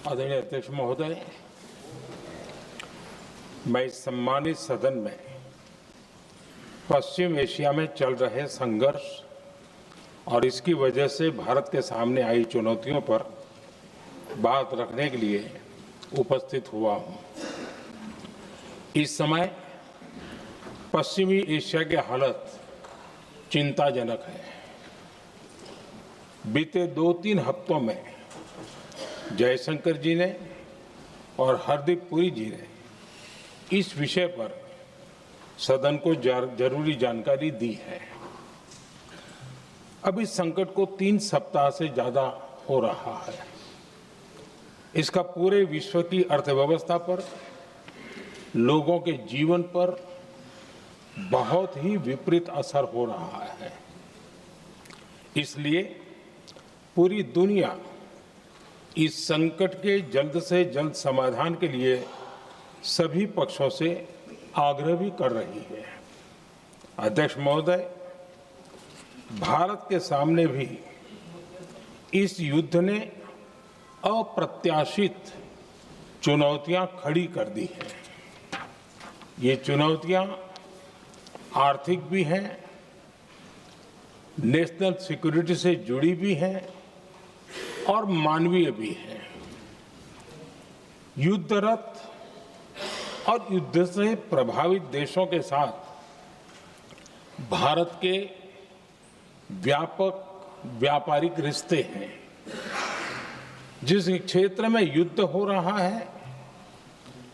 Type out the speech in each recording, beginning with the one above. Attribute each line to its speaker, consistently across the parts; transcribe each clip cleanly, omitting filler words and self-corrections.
Speaker 1: आदरणीय अध्यक्ष महोदय, मैं इस सम्मानित सदन में पश्चिम एशिया में चल रहे संघर्ष और इसकी वजह से भारत के सामने आई चुनौतियों पर बात रखने के लिए उपस्थित हुआ हूं। इस समय पश्चिमी एशिया की हालत चिंताजनक है। बीते 2-3 हफ्तों में जयशंकर जी ने और हरदीप पुरी जी ने इस विषय पर सदन को जरूरी जानकारी दी है। अब इस संकट को 3 सप्ताह से ज्यादा हो रहा है। इसका पूरे विश्व की अर्थव्यवस्था पर, लोगों के जीवन पर बहुत ही विपरीत असर हो रहा है। इसलिए पूरी दुनिया इस संकट के जल्द से जल्द समाधान के लिए सभी पक्षों से आग्रह भी कर रही है। अध्यक्ष महोदय, भारत के सामने भी इस युद्ध ने अप्रत्याशित चुनौतियां खड़ी कर दी हैं। ये चुनौतियां आर्थिक भी हैं, नेशनल सिक्योरिटी से जुड़ी भी हैं और मानवीय भी हैं। युद्धरत और युद्ध से प्रभावित देशों के साथ भारत के व्यापक व्यापारिक रिश्ते हैं। जिस क्षेत्र में युद्ध हो रहा है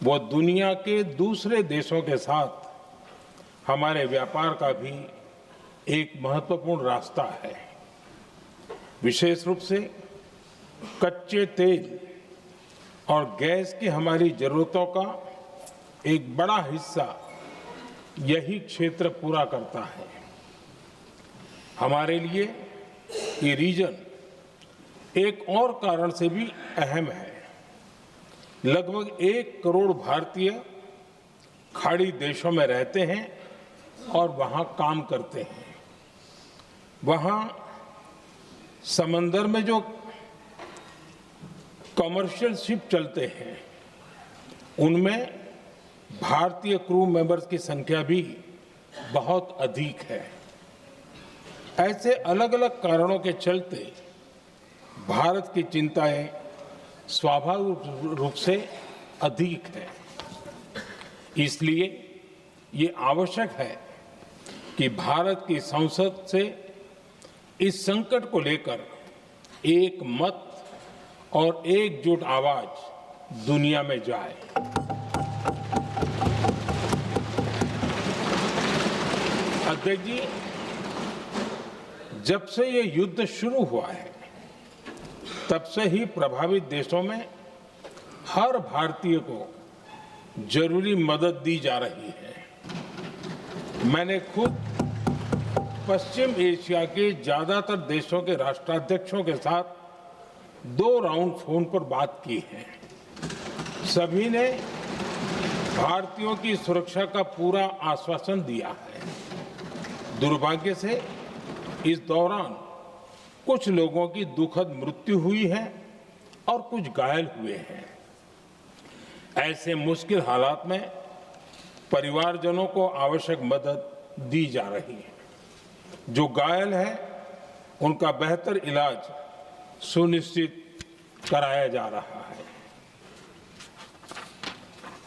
Speaker 1: वो दुनिया के दूसरे देशों के साथ हमारे व्यापार का भी एक महत्वपूर्ण रास्ता है। विशेष रूप से कच्चे तेल और गैस की हमारी जरूरतों का एक बड़ा हिस्सा यही क्षेत्र पूरा करता है। हमारे लिए ये रीजन एक और कारण से भी अहम है। लगभग 1 करोड़ भारतीय खाड़ी देशों में रहते हैं और वहां काम करते हैं। वहां समंदर में जो कमर्शियल शिप चलते हैं उनमें भारतीय क्रू मेंबर्स की संख्या भी बहुत अधिक है। ऐसे अलग अलग कारणों के चलते भारत की चिंताएं स्वाभाविक रूप से अधिक है। इसलिए ये आवश्यक है कि भारत की संसद से इस संकट को लेकर एक मत और एकजुट आवाज दुनिया में जाए। अध्यक्ष जी, जब से ये युद्ध शुरू हुआ है तब से ही प्रभावित देशों में हर भारतीय को जरूरी मदद दी जा रही है। मैंने खुद पश्चिम एशिया के ज्यादातर देशों के राष्ट्राध्यक्षों के साथ 2 राउंड फोन पर बात की है। सभी ने भारतीयों की सुरक्षा का पूरा आश्वासन दिया है। दुर्भाग्य से इस दौरान कुछ लोगों की दुखद मृत्यु हुई है और कुछ घायल हुए हैं। ऐसे मुश्किल हालात में परिवारजनों को आवश्यक मदद दी जा रही है। जो घायल है उनका बेहतर इलाज सुनिश्चित कराया जा रहा है।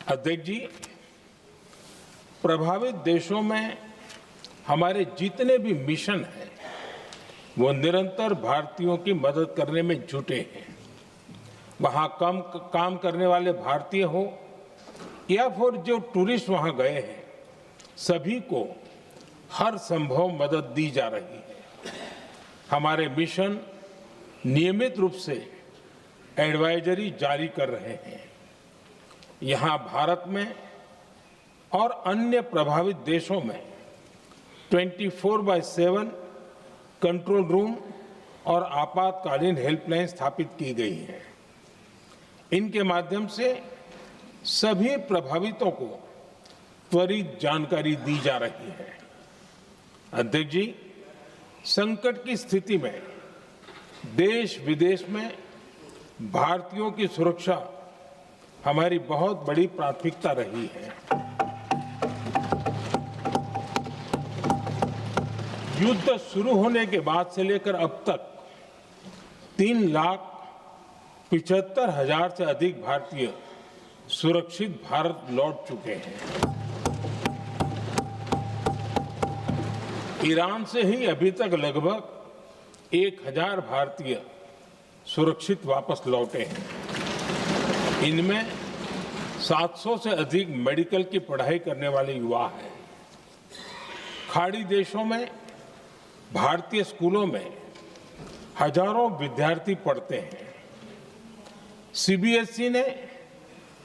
Speaker 1: अध्यक्ष जी, प्रभावित देशों में हमारे जितने भी मिशन हैं वो निरंतर भारतीयों की मदद करने में जुटे हैं। वहां काम करने वाले भारतीय हो या फिर जो टूरिस्ट वहां गए हैं, सभी को हर संभव मदद दी जा रही है। हमारे मिशन नियमित रूप से एडवाइजरी जारी कर रहे हैं। यहां भारत में और अन्य प्रभावित देशों में 24/7 कंट्रोल रूम और आपातकालीन हेल्पलाइन स्थापित की गई है। इनके माध्यम से सभी प्रभावितों को त्वरित जानकारी दी जा रही है। अध्यक्ष जी, संकट की स्थिति में देश विदेश में भारतीयों की सुरक्षा हमारी बहुत बड़ी प्राथमिकता रही है। युद्ध शुरू होने के बाद से लेकर अब तक 3,75,000 से अधिक भारतीय सुरक्षित भारत लौट चुके हैं। ईरान से ही अभी तक लगभग 1,000 भारतीय सुरक्षित वापस लौटे हैं। इनमें 700 से अधिक मेडिकल की पढ़ाई करने वाले युवा हैं। खाड़ी देशों में भारतीय स्कूलों में हजारों विद्यार्थी पढ़ते हैं। सीबीएसई ने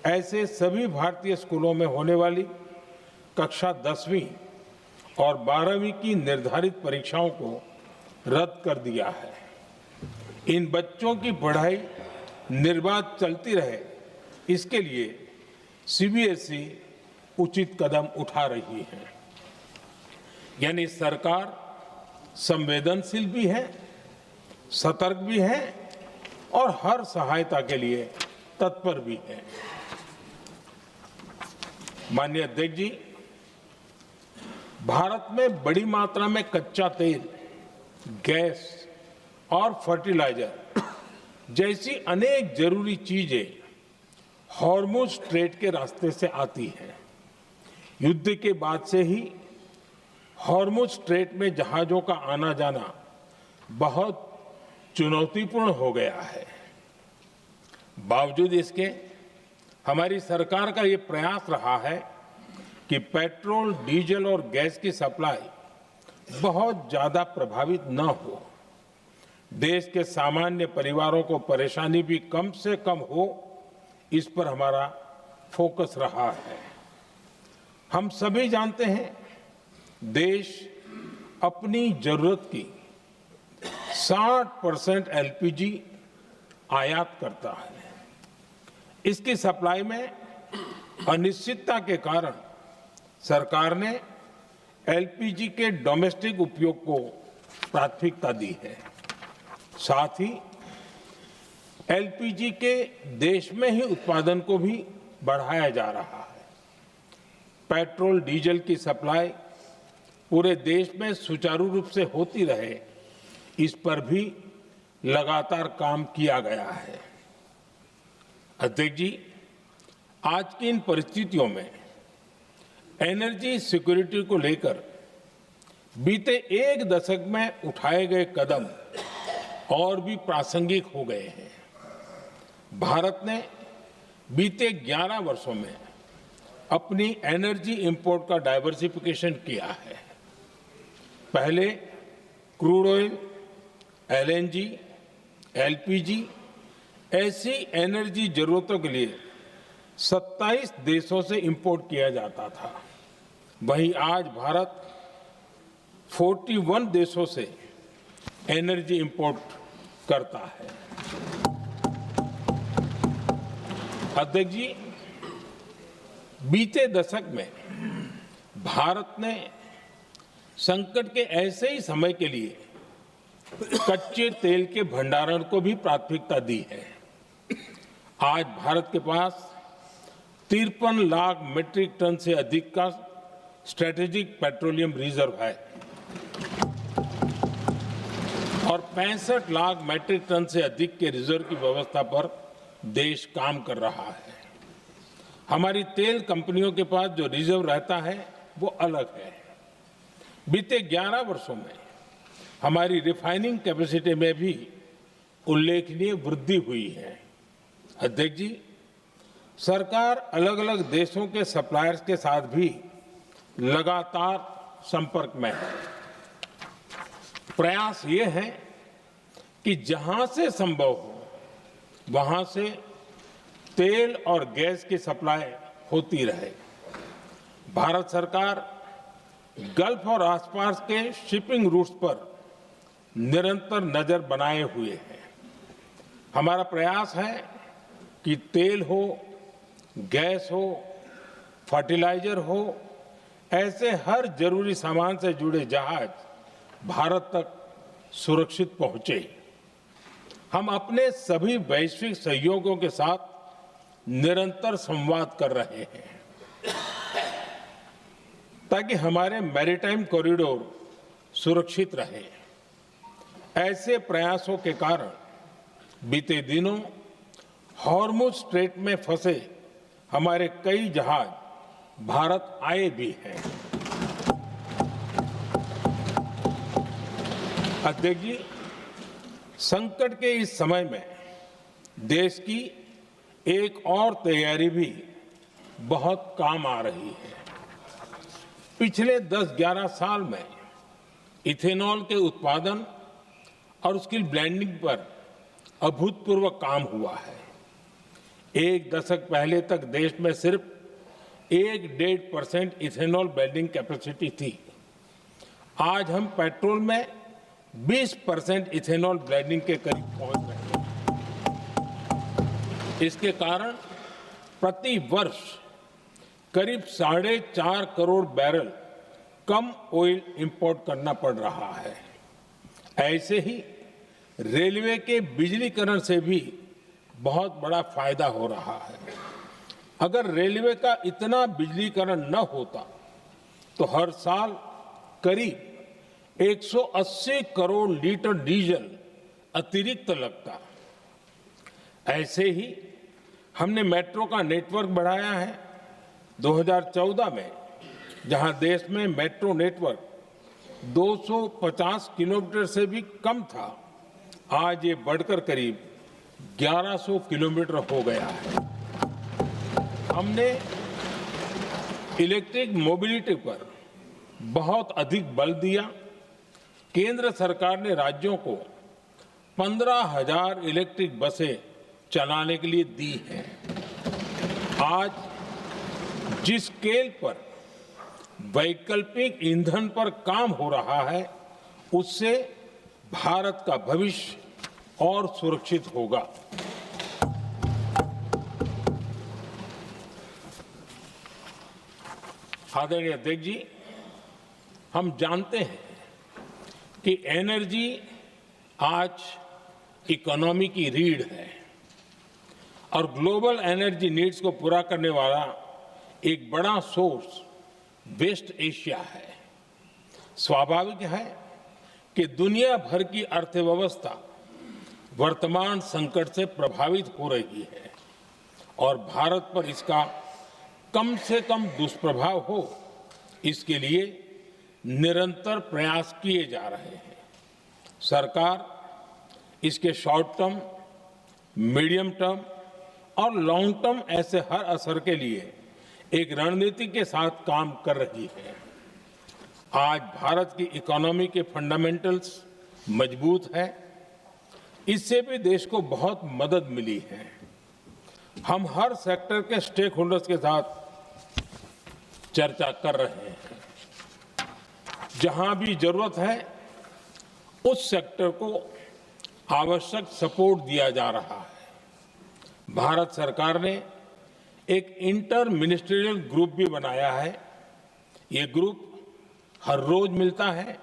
Speaker 1: ऐसे सभी भारतीय स्कूलों में होने वाली कक्षा 10वीं और 12वीं की निर्धारित परीक्षाओं को रद्द कर दिया है। इन बच्चों की पढ़ाई निर्बाध चलती रहे, इसके लिए सीबीएसई उचित कदम उठा रही है। यानी सरकार संवेदनशील भी है, सतर्क भी है और हर सहायता के लिए तत्पर भी है। माननीय अध्यक्ष जी, भारत में बड़ी मात्रा में कच्चा तेल, गैस और फर्टिलाइजर जैसी अनेक जरूरी चीजें हॉर्मुज स्ट्रेट के रास्ते से आती हैं। युद्ध के बाद से ही हॉर्मुज स्ट्रेट में जहाजों का आना जाना बहुत चुनौतीपूर्ण हो गया है। बावजूद इसके हमारी सरकार का ये प्रयास रहा है कि पेट्रोल, डीजल और गैस की सप्लाई बहुत ज्यादा प्रभावित न हो। देश के सामान्य परिवारों को परेशानी भी कम से कम हो, इस पर हमारा फोकस रहा है। हम सभी जानते हैं, देश अपनी जरूरत की 60% एलपीजी आयात करता है। इसकी सप्लाई में अनिश्चितता के कारण सरकार ने एलपीजी के डोमेस्टिक उपयोग को प्राथमिकता दी है। साथ ही एलपीजी के देश में ही उत्पादन को भी बढ़ाया जा रहा है। पेट्रोल, डीजल की सप्लाई पूरे देश में सुचारू रूप से होती रहे, इस पर भी लगातार काम किया गया है। अध्यक्ष जी, आज की इन परिस्थितियों में एनर्जी सिक्योरिटी को लेकर बीते एक दशक में उठाए गए कदम और भी प्रासंगिक हो गए हैं। भारत ने बीते 11 वर्षों में अपनी एनर्जी इंपोर्ट का डाइवर्सिफिकेशन किया है। पहले क्रूड ऑयल, एलएनजी, एलपीजी ऐसी एनर्जी जरूरतों के लिए 27 देशों से इंपोर्ट किया जाता था। वहीं आज भारत 41 देशों से एनर्जी इंपोर्ट करता है। अध्यक्ष जी, बीते दशक में भारत ने संकट के ऐसे ही समय के लिए कच्चे तेल के भंडारण को भी प्राथमिकता दी है। आज भारत के पास 53 लाख मीट्रिक टन से अधिक का स्ट्रेटेजिक पेट्रोलियम रिजर्व है और 65 लाख मीट्रिक टन से अधिक के रिजर्व की व्यवस्था पर देश काम कर रहा है। हमारी तेल कंपनियों के पास जो रिजर्व रहता है वो अलग है। बीते 11 वर्षों में हमारी रिफाइनिंग कैपेसिटी में भी उल्लेखनीय वृद्धि हुई है। अध्यक्ष जी, सरकार अलग अलग देशों के सप्लायर्स के साथ भी लगातार संपर्क में है। प्रयास ये है कि जहां से संभव हो वहां से तेल और गैस की सप्लाई होती रहे। भारत सरकार गल्फ और आसपास के शिपिंग रूट्स पर निरंतर नजर बनाए हुए है। हमारा प्रयास है कि तेल हो, गैस हो, फर्टिलाइजर हो, ऐसे हर जरूरी सामान से जुड़े जहाज भारत तक सुरक्षित पहुंचे। हम अपने सभी वैश्विक सहयोगियों के साथ निरंतर संवाद कर रहे हैं ताकि हमारे मैरीटाइम कॉरिडोर सुरक्षित रहे। ऐसे प्रयासों के कारण बीते दिनों हॉर्मुज स्ट्रेट में फंसे हमारे कई जहाज भारत आए भी हैं। अध्यक्ष जी, संकट के इस समय में देश की एक और तैयारी भी बहुत काम आ रही है। पिछले 10-11 साल में इथेनॉल के उत्पादन और उसकी ब्लेंडिंग पर अभूतपूर्व काम हुआ है। एक दशक पहले तक देश में सिर्फ 1-1.5% इथेनॉल ब्लेंडिंग कैपेसिटी थी। आज हम पेट्रोल में 20% इथेनॉल ब्लेंडिंग के करीब पहुंच रहे हैं। इसके कारण प्रति वर्ष करीब 4.5 करोड़ बैरल कम ऑयल इंपोर्ट करना पड़ रहा है। ऐसे ही रेलवे के बिजलीकरण से भी बहुत बड़ा फायदा हो रहा है। अगर रेलवे का इतना बिजलीकरण न होता तो हर साल करीब 180 करोड़ लीटर डीजल अतिरिक्त लगता। ऐसे ही हमने मेट्रो का नेटवर्क बढ़ाया है। 2014 में जहां देश में मेट्रो नेटवर्क 250 किलोमीटर से भी कम था, आज ये बढ़कर करीब 1100 किलोमीटर हो गया है। हमने इलेक्ट्रिक मोबिलिटी पर बहुत अधिक बल दिया। केंद्र सरकार ने राज्यों को 15,000 इलेक्ट्रिक बसें चलाने के लिए दी हैं। आज जिस स्केल पर वैकल्पिक ईंधन पर काम हो रहा है, उससे भारत का भविष्य और सुरक्षित होगा। आदरणीय अध्यक्ष जी, हम जानते हैं कि एनर्जी आज इकोनॉमी की रीढ़ है और ग्लोबल एनर्जी नीड्स को पूरा करने वाला एक बड़ा सोर्स वेस्ट एशिया है। स्वाभाविक है कि दुनिया भर की अर्थव्यवस्था वर्तमान संकट से प्रभावित हो रही है और भारत पर इसका कम से कम दुष्प्रभाव हो, इसके लिए निरंतर प्रयास किए जा रहे हैं। सरकार इसके शॉर्ट टर्म, मीडियम टर्म और लॉन्ग टर्म ऐसे हर असर के लिए एक रणनीति के साथ काम कर रही है। आज भारत की इकोनॉमी के फंडामेंटल्स मजबूत है। इससे भी देश को बहुत मदद मिली है। हम हर सेक्टर के स्टेक होल्डर्स के साथ चर्चा कर रहे हैं। जहां भी जरूरत है उस सेक्टर को आवश्यक सपोर्ट दिया जा रहा है। भारत सरकार ने एक इंटर मिनिस्ट्रियल ग्रुप भी बनाया है। ये ग्रुप हर रोज मिलता है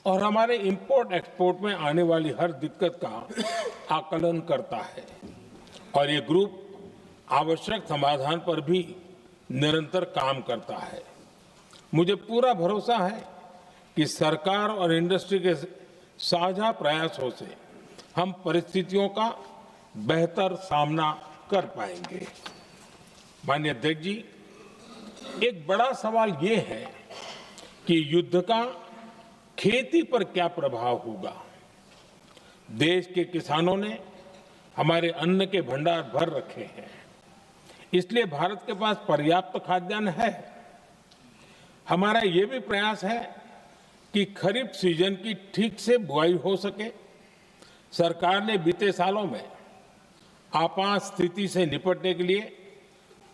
Speaker 1: और हमारे इंपोर्ट एक्सपोर्ट में आने वाली हर दिक्कत का आकलन करता है और ये ग्रुप आवश्यक समाधान पर भी निरंतर काम करता है। मुझे पूरा भरोसा है कि सरकार और इंडस्ट्री के साझा प्रयासों से हम परिस्थितियों का बेहतर सामना कर पाएंगे। माननीय अध्यक्ष जी, एक बड़ा सवाल ये है कि युद्ध का खेती पर क्या प्रभाव होगा। देश के किसानों ने हमारे अन्न के भंडार भर रखे हैं, इसलिए भारत के पास पर्याप्त खाद्यान्न है। हमारा ये भी प्रयास है कि खरीफ सीजन की ठीक से बुआई हो सके। सरकार ने बीते सालों में आपात स्थिति से निपटने के लिए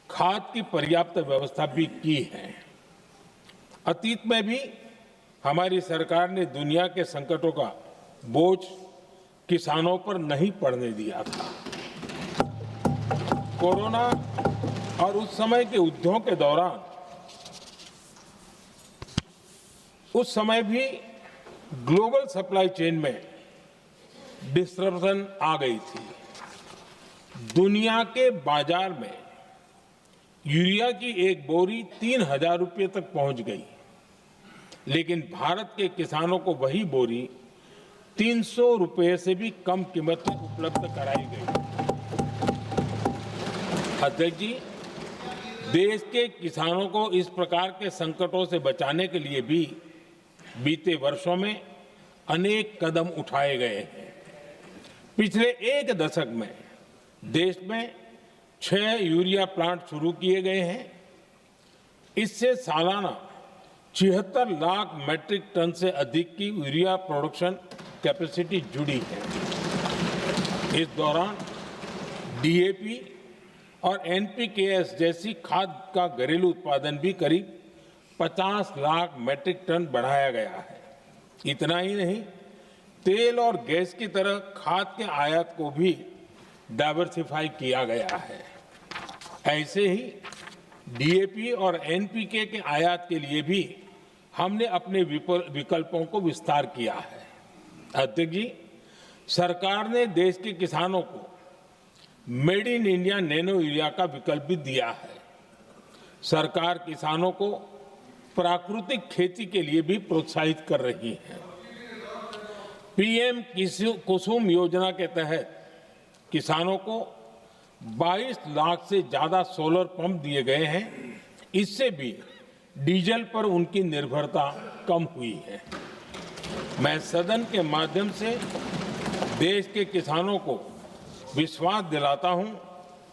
Speaker 1: खाद की पर्याप्त व्यवस्था भी की है। अतीत में भी हमारी सरकार ने दुनिया के संकटों का बोझ किसानों पर नहीं पड़ने दिया था। कोरोना और उस समय के युद्धों के दौरान उस समय भी ग्लोबल सप्लाई चेन में डिस्ट्रप्शन आ गई थी। दुनिया के बाजार में यूरिया की एक बोरी 3,000 रुपये तक पहुंच गई, लेकिन भारत के किसानों को वही बोरी 300 रुपये से भी कम कीमत में उपलब्ध कराई गई। अध्यक्ष जी, देश के किसानों को इस प्रकार के संकटों से बचाने के लिए भी बीते वर्षों में अनेक कदम उठाए गए हैं। पिछले एक दशक में देश में 6 यूरिया प्लांट शुरू किए गए हैं। इससे सालाना 76 लाख मैट्रिक टन से अधिक की यूरिया प्रोडक्शन कैपेसिटी जुड़ी है। इस दौरान डीएपी और एनपीकेएस जैसी खाद का घरेलू उत्पादन भी करीब 50 लाख मैट्रिक टन बढ़ाया गया है। इतना ही नहीं, तेल और गैस की तरह खाद के आयात को भी डाइवर्सिफाई किया गया है। ऐसे ही डीएपी और एनपीके के आयात के लिए भी हमने अपने विकल्पों को विस्तार किया है। अध्यक्ष जी, सरकार ने देश के किसानों को made in India nano urea का विकल्प भी दिया है। सरकार किसानों को प्राकृतिक खेती के लिए भी प्रोत्साहित कर रही है। पीएम कुसुम योजना के तहत किसानों को 22 लाख से ज्यादा सोलर पंप दिए गए हैं। इससे भी डीजल पर उनकी निर्भरता कम हुई है। मैं सदन के माध्यम से देश के किसानों को विश्वास दिलाता हूं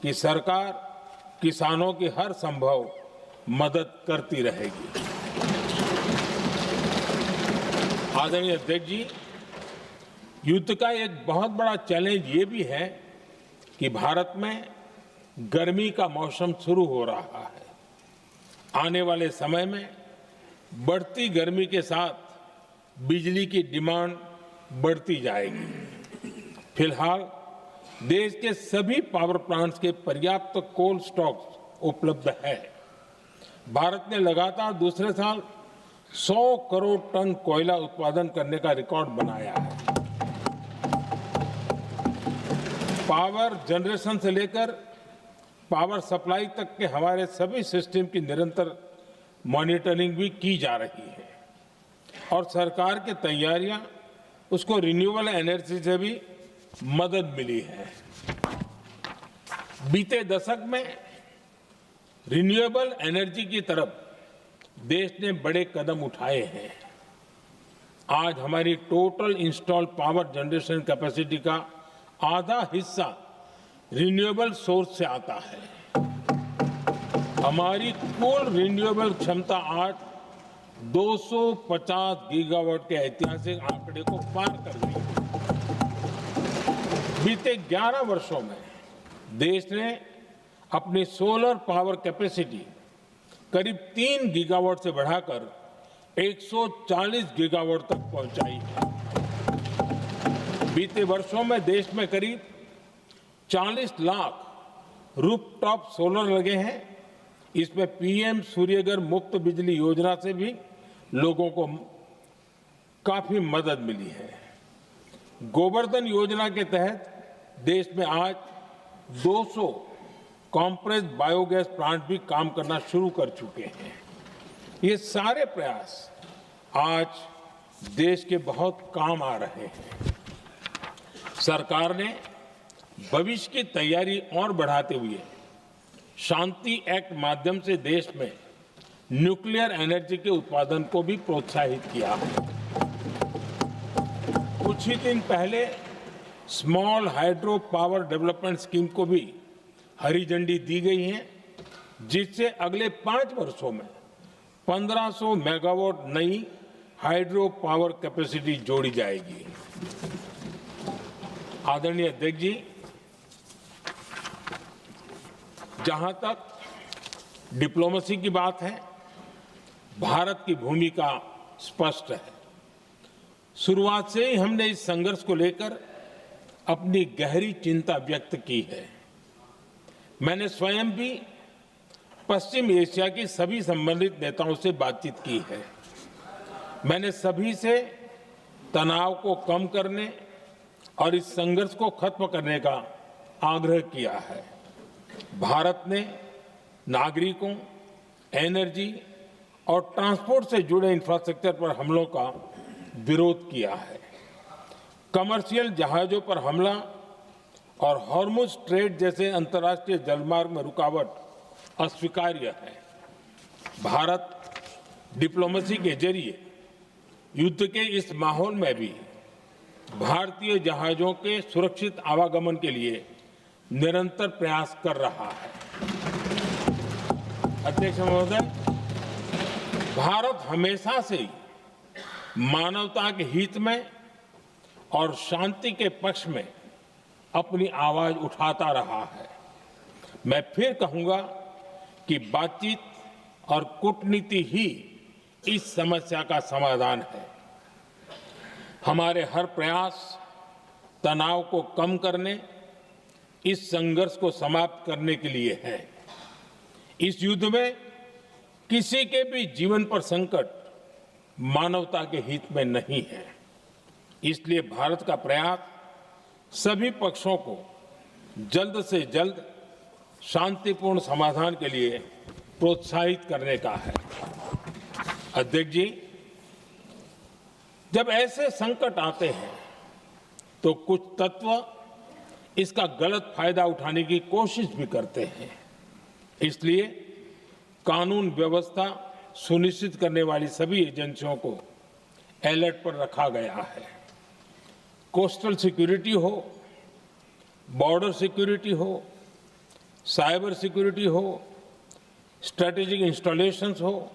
Speaker 1: कि सरकार किसानों की हर संभव मदद करती रहेगी। आदरणीय अध्यक्ष जी, युद्ध का एक बहुत बड़ा चैलेंज ये भी है कि भारत में गर्मी का मौसम शुरू हो रहा है। आने वाले समय में बढ़ती गर्मी के साथ बिजली की डिमांड बढ़ती जाएगी। फिलहाल देश के सभी पावर प्लांट्स के पर्याप्त कोल स्टॉक्स उपलब्ध है। भारत ने लगातार दूसरे साल 100 करोड़ टन कोयला उत्पादन करने का रिकॉर्ड बनाया है। पावर जनरेशन से लेकर पावर सप्लाई तक के हमारे सभी सिस्टम की निरंतर मॉनिटरिंग भी की जा रही है और सरकार की तैयारियां उसको रिन्यूएबल एनर्जी से भी मदद मिली है। बीते दशक में रिन्यूएबल एनर्जी की तरफ देश ने बड़े कदम उठाए हैं। आज हमारी total installed power generation capacity का आधा हिस्सा रिन्यूएबल सोर्स से आता है। हमारी कुल रिन्यूएबल क्षमता आज 250 गीगावाट के ऐतिहासिक आंकड़े को पार कर गई है। बीते 11 वर्षों में देश ने अपनी सोलर पावर कैपेसिटी करीब 3 गीगावाट से बढ़ाकर 140 गीगावाट तक पहुंचाई है। बीते वर्षों में देश में करीब 40 लाख रूफटॉप सोलर लगे हैं। इसमें पीएम सूर्यघर मुफ्त बिजली योजना से भी लोगों को काफी मदद मिली है। गोवर्धन योजना के तहत देश में आज 200 कॉम्प्रेस्ड बायोगैस प्लांट भी काम करना शुरू कर चुके हैं। ये सारे प्रयास आज देश के बहुत काम आ रहे हैं। सरकार ने भविष्य की तैयारी और बढ़ाते हुए शांति एक्ट माध्यम से देश में न्यूक्लियर एनर्जी के उत्पादन को भी प्रोत्साहित किया है। कुछ ही दिन पहले small hydro power development scheme को भी हरी झंडी दी गई है, जिससे अगले 5 वर्षों में 1500 मेगावाट नई हाइड्रो पावर कैपेसिटी जोड़ी जाएगी। आदरणीय अध्यक्ष जी, जहां तक डिप्लोमेसी की बात है, भारत की भूमिका स्पष्ट है। शुरुआत से ही हमने इस संघर्ष को लेकर अपनी गहरी चिंता व्यक्त की है। मैंने स्वयं भी पश्चिम एशिया की सभी संबंधित नेताओं से बातचीत की है। मैंने सभी से तनाव को कम करने और इस संघर्ष को खत्म करने का आग्रह किया है। भारत ने नागरिकों, एनर्जी और ट्रांसपोर्ट से जुड़े इंफ्रास्ट्रक्चर पर हमलों का विरोध किया है। कमर्शियल जहाजों पर हमला और हॉर्मुज स्ट्रेट जैसे अंतर्राष्ट्रीय जलमार्ग में रुकावट अस्वीकार्य है। भारत डिप्लोमेसी के जरिए युद्ध के इस माहौल में भी भारतीय जहाजों के सुरक्षित आवागमन के लिए निरंतर प्रयास कर रहा है। अध्यक्ष महोदय, भारत हमेशा से ही मानवता के हित में और शांति के पक्ष में अपनी आवाज उठाता रहा है। मैं फिर कहूंगा कि बातचीत और कूटनीति ही इस समस्या का समाधान है। हमारे हर प्रयास तनाव को कम करने, इस संघर्ष को समाप्त करने के लिए है। इस युद्ध में किसी के भी जीवन पर संकट मानवता के हित में नहीं है। इसलिए भारत का प्रयास सभी पक्षों को जल्द से जल्द शांतिपूर्ण समाधान के लिए प्रोत्साहित करने का है। अध्यक्ष जी, जब ऐसे संकट आते हैं तो कुछ तत्व इसका गलत फायदा उठाने की कोशिश भी करते हैं। इसलिए कानून व्यवस्था सुनिश्चित करने वाली सभी एजेंसियों को अलर्ट पर रखा गया है। कोस्टल सिक्योरिटी हो, बॉर्डर सिक्योरिटी हो, साइबर सिक्योरिटी हो, स्ट्रेटेजिक इंस्टॉलेशंस हो,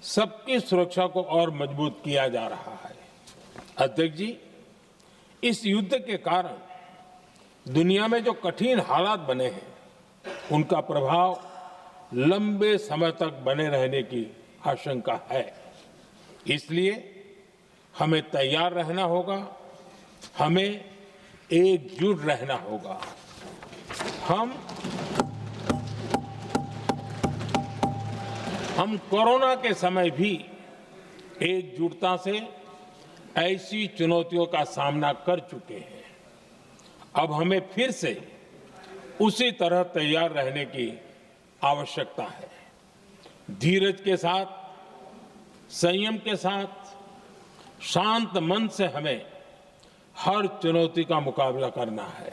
Speaker 1: सबकी सुरक्षा को और मजबूत किया जा रहा है। अध्यक्ष जी, इस युद्ध के कारण दुनिया में जो कठिन हालात बने हैं, उनका प्रभाव लंबे समय तक बने रहने की आशंका है। इसलिए हमें तैयार रहना होगा, हमें एकजुट रहना होगा। हम कोरोना के समय भी एकजुटता से ऐसी चुनौतियों का सामना कर चुके हैं। अब हमें फिर से उसी तरह तैयार रहने की आवश्यकता है। धीरज के साथ, संयम के साथ, शांत मन से हमें हर चुनौती का मुकाबला करना है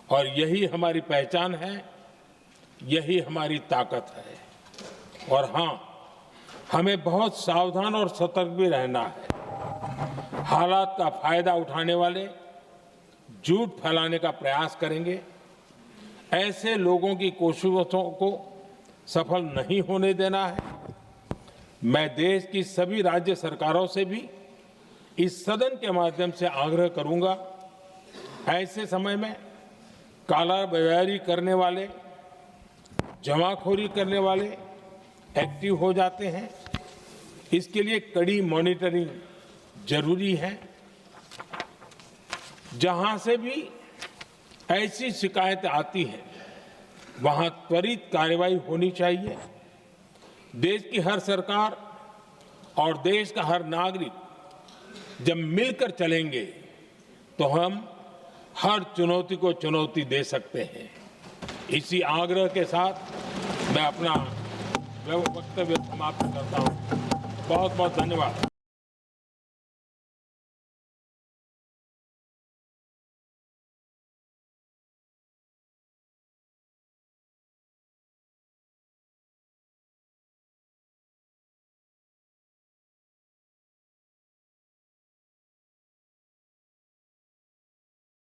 Speaker 1: और यही हमारी पहचान है, यही हमारी ताकत है। और हां, हमें बहुत सावधान और सतर्क भी रहना है। हालात का फायदा उठाने वाले झूठ फैलाने का प्रयास करेंगे, ऐसे लोगों की कोशिशों को सफल नहीं होने देना है। मैं देश की सभी राज्य सरकारों से भी इस सदन के माध्यम से आग्रह करूंगा, ऐसे समय में कालाबाजारी करने वाले, जमाखोरी करने वाले एक्टिव हो जाते हैं। इसके लिए कड़ी मॉनिटरिंग जरूरी है। जहां से भी ऐसी शिकायतें आती हैं, वहां त्वरित कार्रवाई होनी चाहिए। देश की हर सरकार और देश का हर नागरिक जब मिलकर चलेंगे तो हम हर चुनौती को चुनौती दे सकते हैं। इसी आग्रह के साथ मैं अपना वक्तव्य समाप्त करता हूं। बहुत बहुत धन्यवाद।